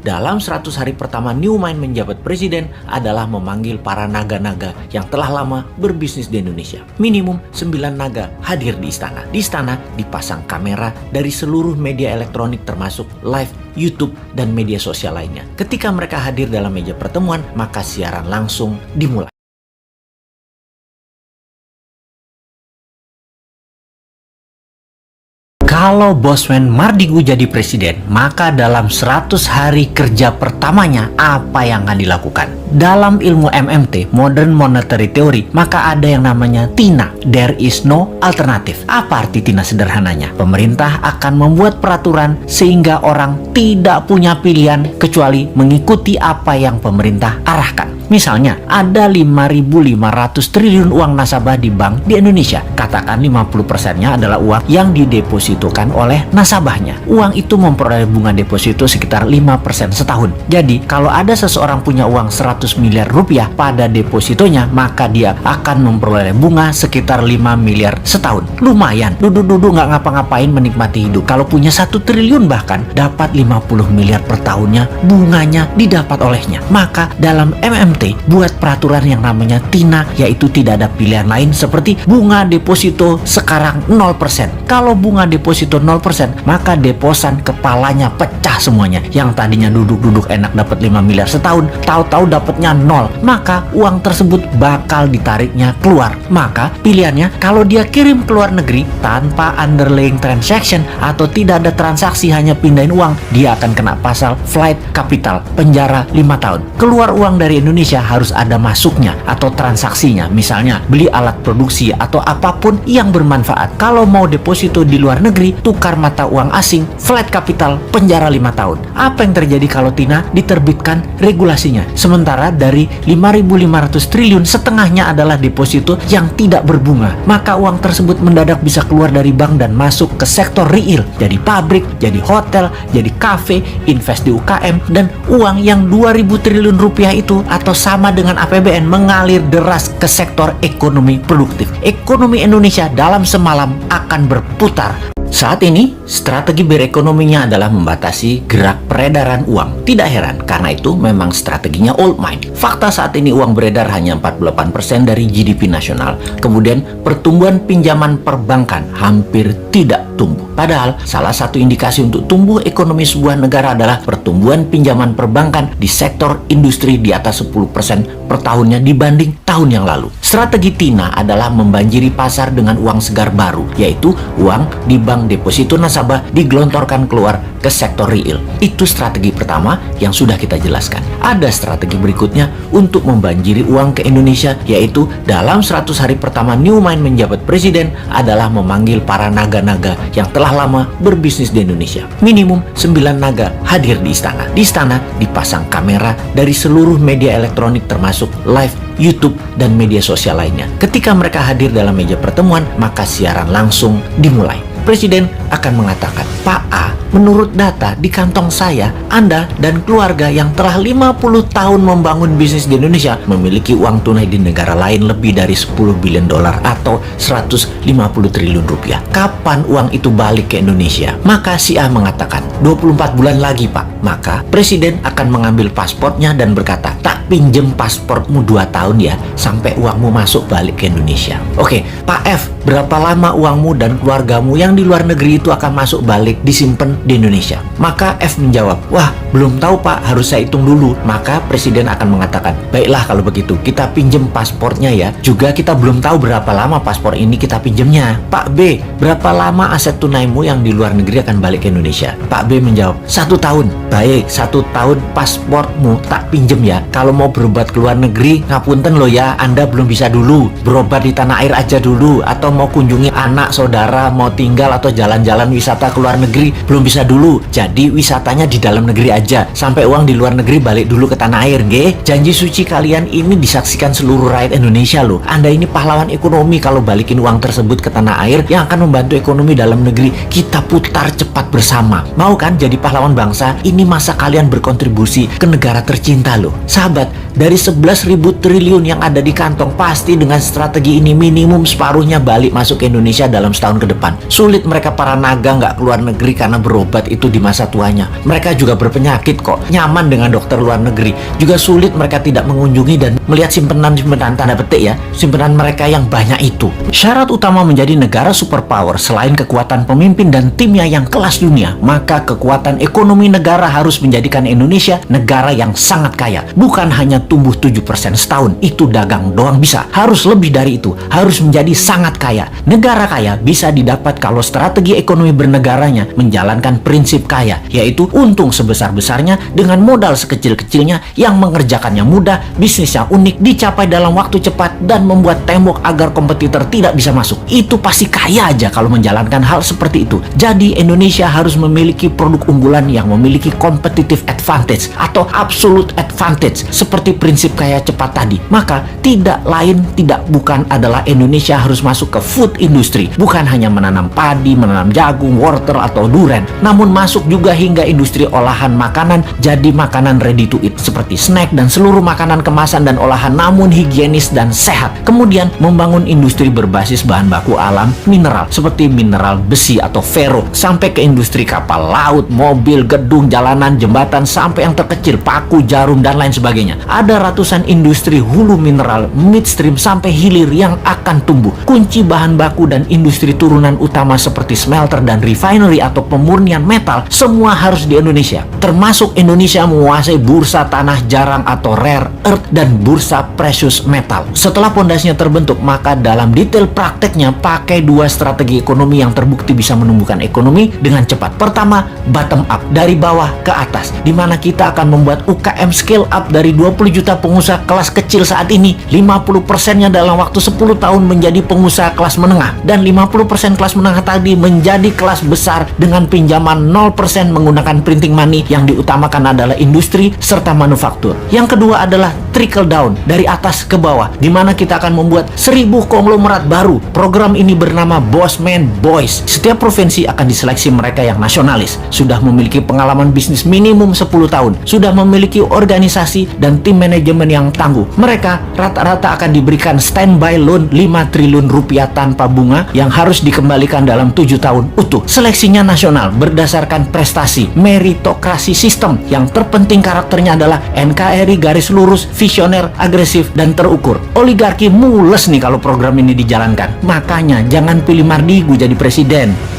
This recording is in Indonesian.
dalam 100 hari pertama Newmind menjabat presiden adalah memanggil para naga-naga yang telah lama berbisnis di Indonesia. Minimum 9 naga hadir di istana. Di istana dipasang kamera dari seluruh media elektronik termasuk live, YouTube, dan media sosial lainnya. Ketika mereka hadir dalam meja pertemuan, maka siaran langsung dimulai. Kalau Bosman Mardigu jadi presiden, maka dalam 100 hari kerja pertamanya apa yang akan dilakukan? Dalam ilmu MMT, Modern Monetary Theory, maka ada yang namanya TINA, There is no alternative. Apa arti TINA sederhananya? Pemerintah akan membuat peraturan sehingga orang tidak punya pilihan kecuali mengikuti apa yang pemerintah arahkan. Misalnya, ada 5.500 triliun uang nasabah di bank di Indonesia. Katakan 50%-nya adalah uang yang didepositokan oleh nasabahnya. Uang itu memperoleh bunga deposito sekitar 5% setahun. Jadi, kalau ada seseorang punya uang 100 miliar rupiah pada depositonya, maka dia akan memperoleh bunga sekitar 5 miliar setahun. Lumayan, duduk-duduk nggak ngapa-ngapain menikmati hidup. Kalau punya 1 triliun bahkan, dapat 50 miliar per tahunnya, bunganya didapat olehnya. Maka dalam MMT, buat peraturan yang namanya TINA, yaitu tidak ada pilihan lain seperti bunga deposito sekarang 0%. Kalau bunga deposito 0%, maka deposan kepalanya pecah semuanya. Yang tadinya duduk-duduk enak dapat 5 miliar setahun, tahu-tahu dapatnya 0. Maka uang tersebut bakal ditariknya keluar. Maka pilihannya, kalau dia kirim ke luar negeri tanpa underlying transaction atau tidak ada transaksi, hanya pindahin uang, dia akan kena pasal flight capital, penjara 5 tahun. Keluar uang dari Indonesia harus ada masuknya atau transaksinya, misalnya beli alat produksi atau apapun yang bermanfaat. Kalau mau deposito di luar negeri, tukar mata uang asing, flight capital, penjara 5 tahun. Apa yang terjadi kalau TINA diterbitkan regulasinya? Sementara dari 5.500 triliun, setengahnya adalah deposito yang tidak berbunga. Maka uang tersebut mendadak bisa keluar dari bank dan masuk ke sektor real. Jadi pabrik, jadi hotel, jadi kafe, invest di UKM, dan uang yang 2.000 triliun rupiah itu atau sama dengan APBN mengalir deras ke sektor ekonomi produktif. Ekonomi Indonesia dalam semalam akan berputar. Saat ini, strategi berekonominya adalah membatasi gerak peredaran uang. Tidak heran, karena itu memang strateginya old mind. Fakta saat ini uang beredar hanya 48% dari GDP nasional. Kemudian, pertumbuhan pinjaman perbankan hampir tidak tumbuh. Padahal, salah satu indikasi untuk tumbuh ekonomi sebuah negara adalah pertumbuhan pinjaman perbankan di sektor industri di atas 10% per tahunnya dibanding tahun yang lalu. Strategi TINA adalah membanjiri pasar dengan uang segar baru, yaitu uang di bank deposito nasabah digelontorkan keluar ke sektor real. Itu strategi pertama yang sudah kita jelaskan. Ada strategi berikutnya untuk membanjiri uang ke Indonesia, yaitu dalam 100 hari pertama Newmind menjabat presiden adalah memanggil para naga-naga yang telah lama berbisnis di Indonesia. Minimum 9 naga hadir di istana. Di istana dipasang kamera dari seluruh media elektronik termasuk live, YouTube, dan media sosial lainnya. Ketika mereka hadir dalam meja pertemuan, maka siaran langsung dimulai. Presiden akan mengatakan, "Pak A, menurut data di kantong saya, Anda dan keluarga yang telah 50 tahun membangun bisnis di Indonesia memiliki uang tunai di negara lain lebih dari 10 billion dolar atau 150 triliun rupiah. Kapan uang itu balik ke Indonesia?" Maka si A mengatakan, 24 bulan lagi, Pak. Maka Presiden akan mengambil pasportnya dan berkata, "Tak pinjem pasportmu 2 tahun ya, sampai uangmu masuk balik ke Indonesia." Oke, Pak F, berapa lama uangmu dan keluargamu yang di luar negeri itu akan masuk balik disimpan di Indonesia? Maka F menjawab, "Wah, belum tahu Pak, harus saya hitung dulu." Maka Presiden akan mengatakan, "Baiklah kalau begitu, kita pinjem pasportnya ya. Juga kita belum tahu berapa lama paspor ini kita pinjemnya." "Pak B, berapa lama aset tunaimu yang di luar negeri akan balik ke Indonesia?" Pak B menjawab, 1 tahun. "Baik, 1 tahun pasportmu tak pinjem ya. Kalau mau berobat ke luar negeri, ngapunten loh ya, Anda belum bisa dulu. Berobat di tanah air aja dulu. Atau mau kunjungi anak, saudara, mau tinggal atau jalan-jalan wisata ke luar negeri, belum bisa dulu. Jadi wisatanya di dalam negeri aja. Sampai uang di luar negeri balik dulu ke tanah air, nggih. Janji suci kalian ini disaksikan seluruh rakyat Indonesia loh. Anda ini pahlawan ekonomi kalau balikin uang tersebut ke tanah air yang akan membantu ekonomi dalam negeri. Kita putar cepat bersama. Mau kan jadi pahlawan bangsa? Ini masa kalian berkontribusi ke negara tercinta loh." Sahabat, dari 11.000 triliun yang ada di kantong, pasti dengan strategi ini minimum separuhnya balik masuk ke Indonesia dalam setahun ke depan. Sulit sulit mereka para naga nggak keluar negeri karena berobat itu di masa tuanya. Mereka juga berpenyakit kok, nyaman dengan dokter luar negeri. Juga sulit mereka tidak mengunjungi dan melihat simpenan-simpenan tanda petik ya, simpenan mereka yang banyak itu. Syarat utama menjadi negara superpower selain kekuatan pemimpin dan timnya yang kelas dunia, maka kekuatan ekonomi negara harus menjadikan Indonesia negara yang sangat kaya. Bukan hanya tumbuh 7% setahun, itu dagang doang bisa. Harus lebih dari itu, harus menjadi sangat kaya. Negara kaya bisa didapat kalau strategi ekonomi bernegaranya menjalankan prinsip kaya, yaitu untung sebesar-besarnya dengan modal sekecil-kecilnya yang mengerjakannya mudah, bisnisnya unik, dicapai dalam waktu cepat, dan membuat tembok agar kompetitor tidak bisa masuk. Itu pasti kaya aja kalau menjalankan hal seperti itu. Jadi Indonesia harus memiliki produk unggulan yang memiliki competitive advantage atau absolute advantage seperti prinsip kaya cepat tadi. Maka tidak lain tidak bukan adalah Indonesia harus masuk ke food industry. Bukan hanya menanam padi, menanam jagung, wortel atau duren, namun masuk juga hingga industri olahan makanan jadi makanan ready to eat seperti snack dan seluruh makanan kemasan dan olahan namun higienis dan sehat. Kemudian membangun industri berbasis bahan baku alam mineral seperti mineral besi atau ferro sampai ke industri kapal laut, mobil, gedung, jalanan, jembatan sampai yang terkecil paku, jarum dan lain sebagainya. Ada ratusan industri hulu mineral, midstream sampai hilir yang akan tumbuh. Kunci bahan baku dan industri turunan utama seperti smelter dan refinery atau pemurnian metal semua harus di Indonesia. Termasuk Indonesia menguasai bursa tanah jarang atau rare earth dan bursa precious metal. Setelah pondasinya terbentuk, maka dalam detail prakteknya pakai dua strategi ekonomi yang terbukti bisa menumbuhkan ekonomi dengan cepat. Pertama, bottom up, dari bawah ke atas, di mana kita akan membuat UKM scale up dari 20 juta pengusaha kelas kecil saat ini, 50%-nya dalam waktu 10 tahun menjadi pengusaha kelas menengah, dan 50% kelas menengah tadi menjadi kelas besar dengan pinjaman 0% menggunakan printing money. Yang diutamakan adalah industri serta manufaktur. Yang kedua adalah trickle down, dari atas ke bawah, di mana kita akan membuat 1000 konglomerat baru. Program ini bernama Bossman Boys. Setiap provinsi akan diseleksi mereka yang nasionalis, sudah memiliki pengalaman bisnis minimum 10 tahun, sudah memiliki organisasi dan tim manajemen yang tangguh. Mereka rata-rata akan diberikan standby loan 5 triliun rupiah tanpa bunga yang harus dikembalikan dalam 7 tahun utuh. Seleksinya nasional berdasarkan prestasi, meritokrasi sistem. Yang terpenting karakternya adalah NKRI garis lurus, visioner, agresif, dan terukur. Oligarki mules nih kalau program ini dijalankan. Makanya jangan pilih Mardigu jadi presiden.